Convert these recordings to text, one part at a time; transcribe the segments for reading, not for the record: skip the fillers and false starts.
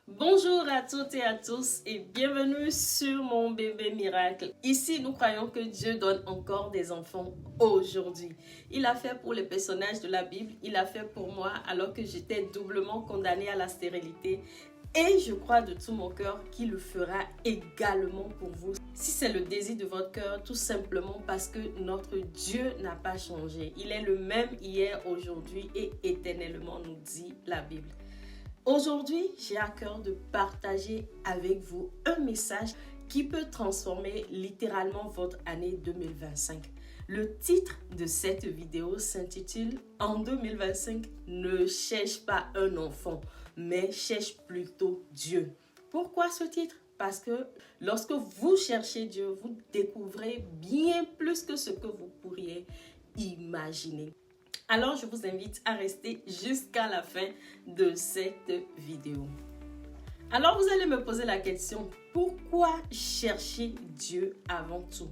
Bonjour à toutes et à tous et bienvenue sur mon bébé miracle. Ici, nous croyons que Dieu donne encore des enfants aujourd'hui. Il a fait pour les personnages de la Bible, il a fait pour moi alors que j'étais doublement condamnée à la stérilité. Et je crois de tout mon cœur qu'il le fera également pour vous. Si c'est le désir de votre cœur, tout simplement parce que notre Dieu n'a pas changé. Il est le même hier, aujourd'hui et éternellement, nous dit la Bible. Aujourd'hui, j'ai à cœur de partager avec vous un message qui peut transformer littéralement votre année 2025. Le titre de cette vidéo s'intitule « En 2025, ne cherche pas un enfant, mais cherche plutôt Dieu ». Pourquoi ce titre? Parce que lorsque vous cherchez Dieu, vous découvrez bien plus que ce que vous pourriez imaginer. Alors, je vous invite à rester jusqu'à la fin de cette vidéo. Alors, vous allez me poser la question, pourquoi chercher Dieu avant tout?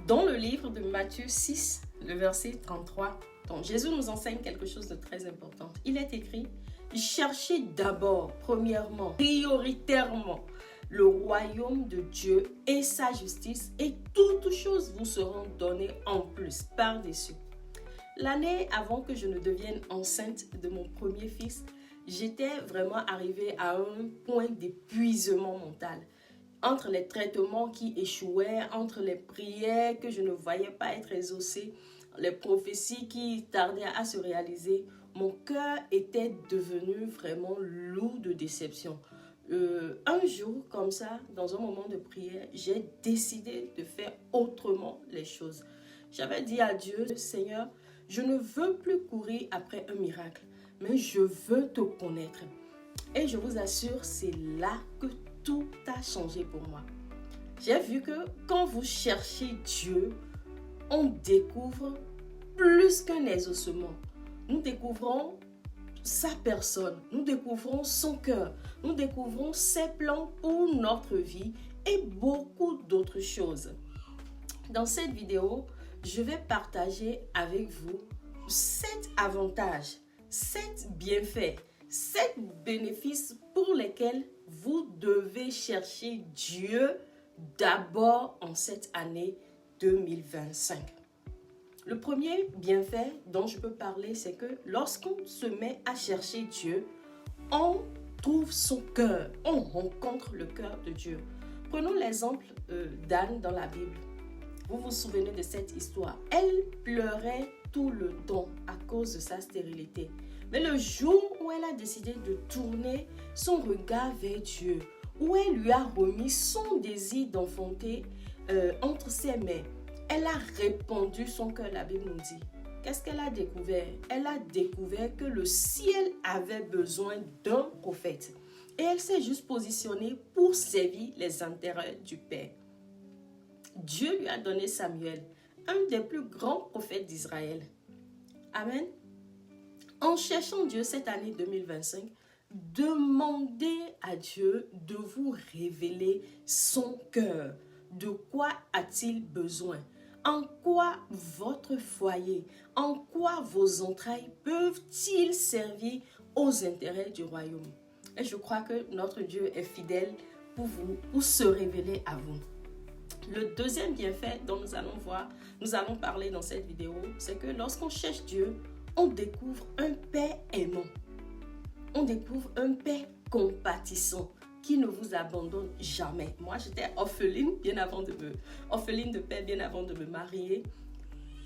Dans le livre de Matthieu 6, le verset 33, donc Jésus nous enseigne quelque chose de très important. Il est écrit, cherchez d'abord, premièrement, prioritairement, le royaume de Dieu et sa justice, et toutes choses vous seront données en plus, par-dessus. L'année avant que je ne devienne enceinte de mon premier fils, j'étais vraiment arrivée à un point d'épuisement mental. Entre les traitements qui échouaient, entre les prières que je ne voyais pas être exaucées, les prophéties qui tardaient à se réaliser, mon cœur était devenu vraiment lourd de déception. Un jour, comme ça, dans un moment de prière, j'ai décidé de faire autrement les choses. J'avais dit à Dieu, Seigneur, je ne veux plus courir après un miracle, mais je veux te connaître. Et je vous assure, c'est là que tout a changé pour moi. J'ai vu que quand vous cherchez Dieu, on découvre plus qu'un exaucement. Nous découvrons sa personne, nous découvrons son cœur, nous découvrons ses plans pour notre vie et beaucoup d'autres choses. Dans cette vidéo, je vais partager avec vous 7 avantages, 7 bienfaits, 7 bénéfices pour lesquels vous devez chercher Dieu d'abord en cette année 2025. Le premier bienfait dont je peux parler, c'est que lorsqu'on se met à chercher Dieu, on trouve son cœur, on rencontre le cœur de Dieu. Prenons l'exemple d'Anne dans la Bible. Vous vous souvenez de cette histoire? Elle pleurait tout le temps à cause de sa stérilité. Mais le jour où elle a décidé de tourner son regard vers Dieu, où elle lui a remis son désir d'enfanter entre ses mains, elle a répandu son cœur, la Bible nous dit. Qu'est-ce qu'elle a découvert? Elle a découvert que le ciel avait besoin d'un prophète. Et elle s'est juste positionnée pour servir les intérêts du Père. Dieu lui a donné Samuel, un des plus grands prophètes d'Israël. Amen. En cherchant Dieu cette année 2025, demandez à Dieu de vous révéler son cœur. De quoi a-t-il besoin? En quoi votre foyer, en quoi vos entrailles peuvent-ils servir aux intérêts du royaume? Et je crois que notre Dieu est fidèle pour vous, pour se révéler à vous. Le deuxième bienfait dont nous allons parler dans cette vidéo, c'est que lorsqu'on cherche Dieu, on découvre un Père aimant. On découvre un Père compatissant qui ne vous abandonne jamais. Moi, j'étais orpheline de père bien avant de me marier.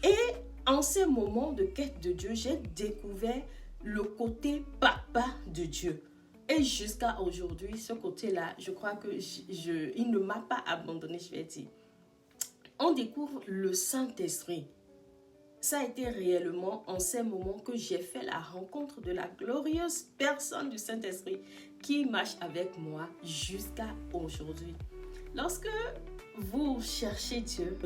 Et en ces moments de quête de Dieu, j'ai découvert le côté papa de Dieu. Et jusqu'à aujourd'hui, ce côté-là, je crois que il ne m'a pas abandonné, je vais dire. On découvre le Saint-Esprit. Ça a été réellement en ces moments que j'ai fait la rencontre de la glorieuse personne du Saint-Esprit qui marche avec moi jusqu'à aujourd'hui. Lorsque vous cherchez Dieu,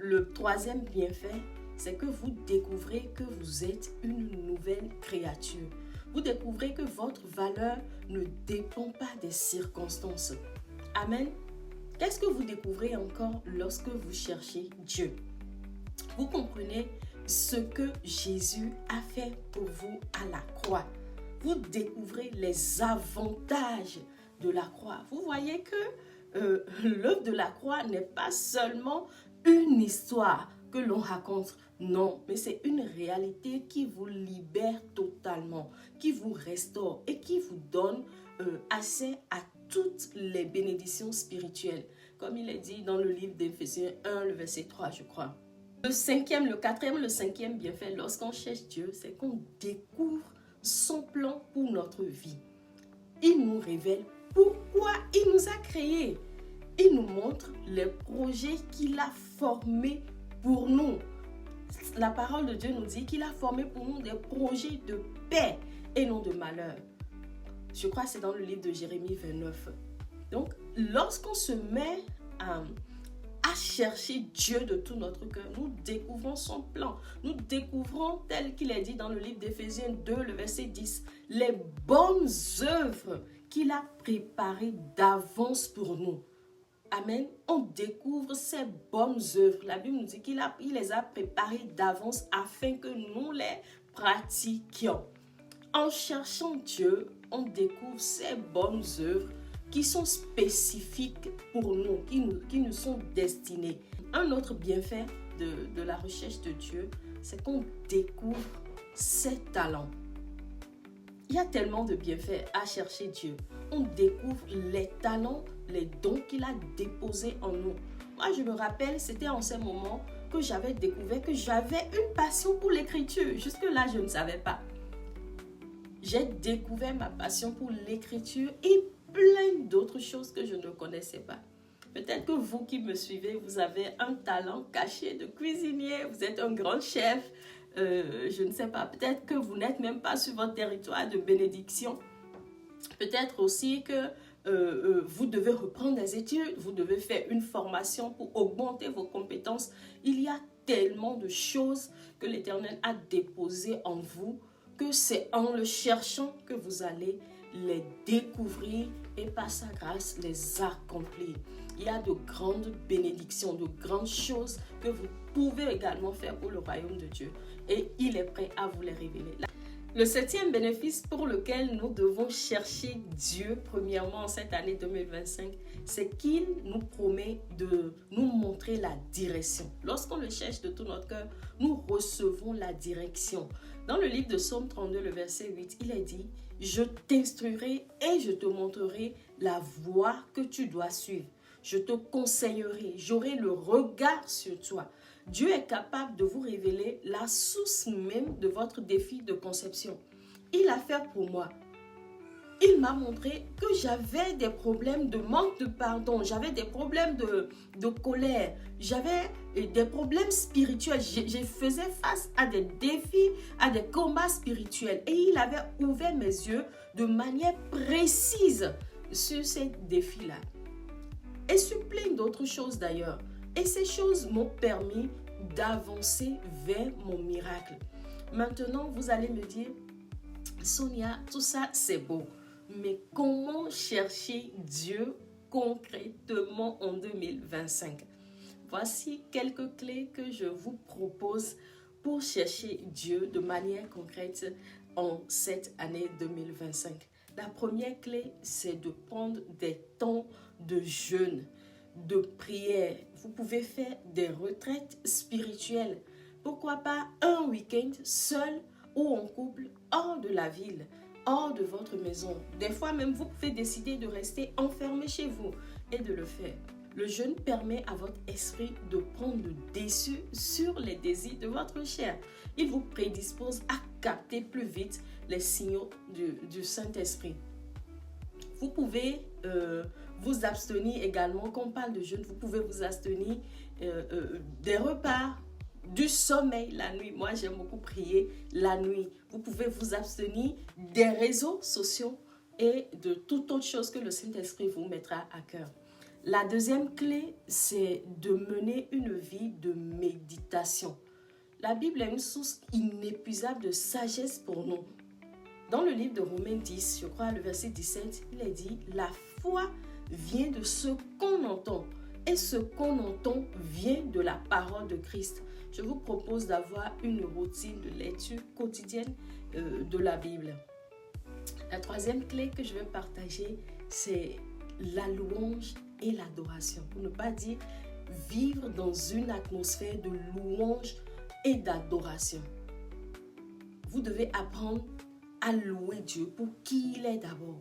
le troisième bienfait, c'est que vous découvrez que vous êtes une nouvelle créature. Vous découvrez que votre valeur ne dépend pas des circonstances. Amen. Qu'est-ce que vous découvrez encore lorsque vous cherchez Dieu? Vous comprenez ce que Jésus a fait pour vous à la croix. vous découvrez les avantages de la croix. Vous voyez que l'œuvre de la croix n'est pas seulement une histoire que l'on raconte. Non, mais c'est une réalité qui vous libère totalement, qui vous restaure et qui vous donne accès à toutes les bénédictions spirituelles. Comme il est dit dans le livre d'Éphésiens 1, le verset 3, je crois. Le quatrième, le cinquième bienfait, lorsqu'on cherche Dieu, c'est qu'on découvre son plan pour notre vie. Il nous révèle pourquoi il nous a créés. Il nous montre les projets qu'il a formés pour nous. La parole de Dieu nous dit qu'il a formé pour nous des projets de paix et non de malheur. Je crois que c'est dans le livre de Jérémie 29. Donc, lorsqu'on se met à chercher Dieu de tout notre cœur, nous découvrons son plan. Nous découvrons, tel qu'il est dit dans le livre d'Éphésiens 2, le verset 10, les bonnes œuvres qu'il a préparées d'avance pour nous. Amen. On découvre ces bonnes œuvres. La Bible nous dit qu'il les a préparées d'avance afin que nous les pratiquions. En cherchant Dieu, on découvre ces bonnes œuvres qui sont spécifiques pour nous, qui nous sont destinées. Un autre bienfait de la recherche de Dieu, c'est qu'on découvre ses talents. Il y a tellement de bienfaits à chercher Dieu. On découvre les talents, les dons qu'il a déposés en nous. Moi, je me rappelle, c'était en ce moment que j'avais découvert que j'avais une passion pour l'écriture. Jusque-là, je ne savais pas. J'ai découvert ma passion pour l'écriture et plein d'autres choses que je ne connaissais pas. Peut-être que vous qui me suivez, vous avez un talent caché de cuisinier, vous êtes un grand chef, je ne sais pas, peut-être que vous n'êtes même pas sur votre territoire de bénédiction. Peut-être aussi que vous devez reprendre des études, vous devez faire une formation pour augmenter vos compétences. Il y a tellement de choses que l'Éternel a déposées en vous que c'est en le cherchant que vous allez les découvrir et par sa grâce les accomplir. Il y a de grandes bénédictions, de grandes choses que vous pouvez également faire pour le royaume de Dieu. Et il est prêt à vous les révéler. Le septième bénéfice pour lequel nous devons chercher Dieu, premièrement en cette année 2025, c'est qu'il nous promet de nous montrer la direction. Lorsqu'on le cherche de tout notre cœur, nous recevons la direction. Dans le livre de Psaume 32, le verset 8, il est dit « Je t'instruirai et je te montrerai la voie que tu dois suivre. Je te conseillerai, j'aurai le regard sur toi. » Dieu est capable de vous révéler la source même de votre défi de conception. Il a fait pour moi. Il m'a montré que j'avais des problèmes de manque de pardon, j'avais des problèmes de colère, j'avais des problèmes spirituels. Je faisais face à des défis, à des combats spirituels. Et il avait ouvert mes yeux de manière précise sur ces défis-là. Et sur plein d'autres choses d'ailleurs. Et ces choses m'ont permis d'avancer vers mon miracle. Maintenant, vous allez me dire, Sonia, tout ça c'est beau. Mais comment chercher Dieu concrètement en 2025? Voici quelques clés que je vous propose pour chercher Dieu de manière concrète en cette année 2025. La première clé, c'est de prendre des temps de jeûne, de prière. Vous pouvez faire des retraites spirituelles. Pourquoi pas un week-end seul ou en couple hors de la ville, hors de votre maison. Des fois même, vous pouvez décider de rester enfermé chez vous et de le faire. Le jeûne permet à votre esprit de prendre le dessus sur les désirs de votre chair. Il vous prédispose à capter plus vite les signaux du Saint-Esprit. Vous pouvez vous abstenir également, quand on parle de jeûne, vous pouvez vous abstenir des repas, du sommeil la nuit. Moi, j'aime beaucoup prier la nuit. Vous pouvez vous abstenir des réseaux sociaux et de toute autre chose que le Saint-Esprit vous mettra à cœur. La deuxième clé, c'est de mener une vie de méditation. La Bible est une source inépuisable de sagesse pour nous. Dans le livre de Romains 10, je crois, le verset 17, il est dit « La foi vient de ce qu'on entend et ce qu'on entend vient de la parole de Christ. » Je vous propose d'avoir une routine de lecture quotidienne de la Bible. La troisième clé que je vais partager, c'est la louange et l'adoration. Pour ne pas dire vivre dans une atmosphère de louange et d'adoration. Vous devez apprendre à louer Dieu pour qui il est d'abord,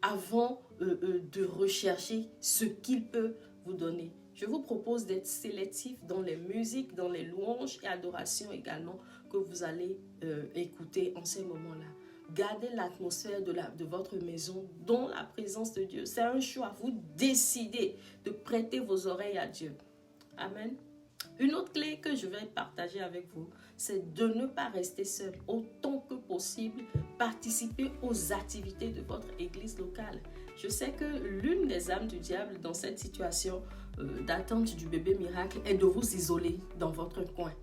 avant de rechercher ce qu'il peut vous donner. Je vous propose d'être sélectif dans les musiques, dans les louanges et adorations également que vous allez écouter en ces moments-là. Gardez l'atmosphère de votre maison dans la présence de Dieu. C'est un choix. Vous décidez de prêter vos oreilles à Dieu. Amen. Une autre clé que je vais partager avec vous, c'est de ne pas rester seul. Autant que possible, participer aux activités de votre église locale. Je sais que l'une des âmes du diable dans cette situation d'attente du bébé miracle est de vous isoler dans votre coin.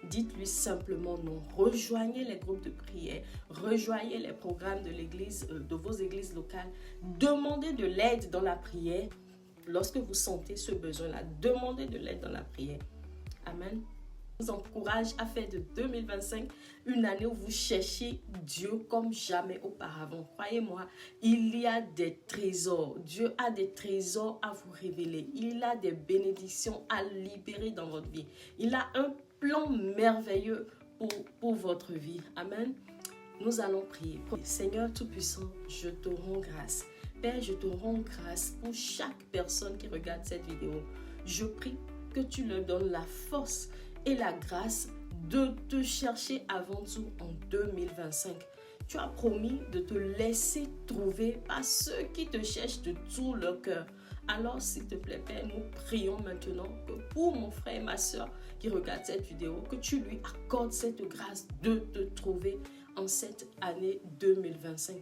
Dites-lui simplement non. Rejoignez les groupes de prière. Rejoignez les programmes de l'église, de vos églises locales. Demandez de l'aide dans la prière. Lorsque vous sentez ce besoin-là, demandez de l'aide dans la prière. Amen. Je vous encourage à faire de 2025 une année où vous cherchez Dieu comme jamais auparavant. Croyez-moi, il y a des trésors. Dieu a des trésors à vous révéler. Il a des bénédictions à libérer dans votre vie. Il a un plan merveilleux pour votre vie. Amen. Nous allons prier. Seigneur Tout-Puissant, je te rends grâce. Père, je te rends grâce pour chaque personne qui regarde cette vidéo. Je prie que tu leur donnes la force et la grâce de te chercher avant tout en 2025. Tu as promis de te laisser trouver par ceux qui te cherchent de tout leur cœur. Alors, s'il te plaît, Père, nous prions maintenant que pour mon frère et ma soeur qui regardent cette vidéo, que tu lui accordes cette grâce de te trouver en cette année 2025.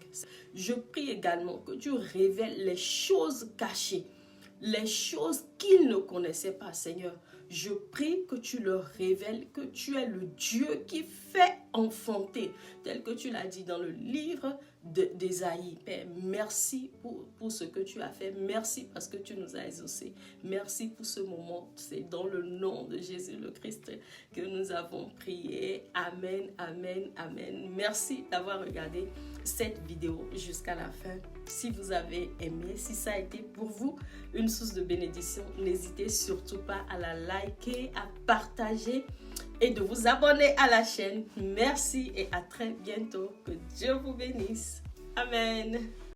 Je prie également que tu révèles les choses cachées, les choses qu'ils ne connaissaient pas, Seigneur. Je prie que tu leur révèles que tu es le Dieu qui fait enfanter, tel que tu l'as dit dans le livre d'Ésaïe. Père, merci pour ce que tu as fait. Merci parce que tu nous as exaucés. Merci pour ce moment. C'est dans le nom de Jésus le Christ que nous avons prié. Amen, amen, amen. Merci d'avoir regardé cette vidéo jusqu'à la fin. Si vous avez aimé, si ça a été pour vous une source de bénédiction, n'hésitez surtout pas à la liker, à partager et de vous abonner à la chaîne. Merci et à très bientôt. Que Dieu vous bénisse. Amen.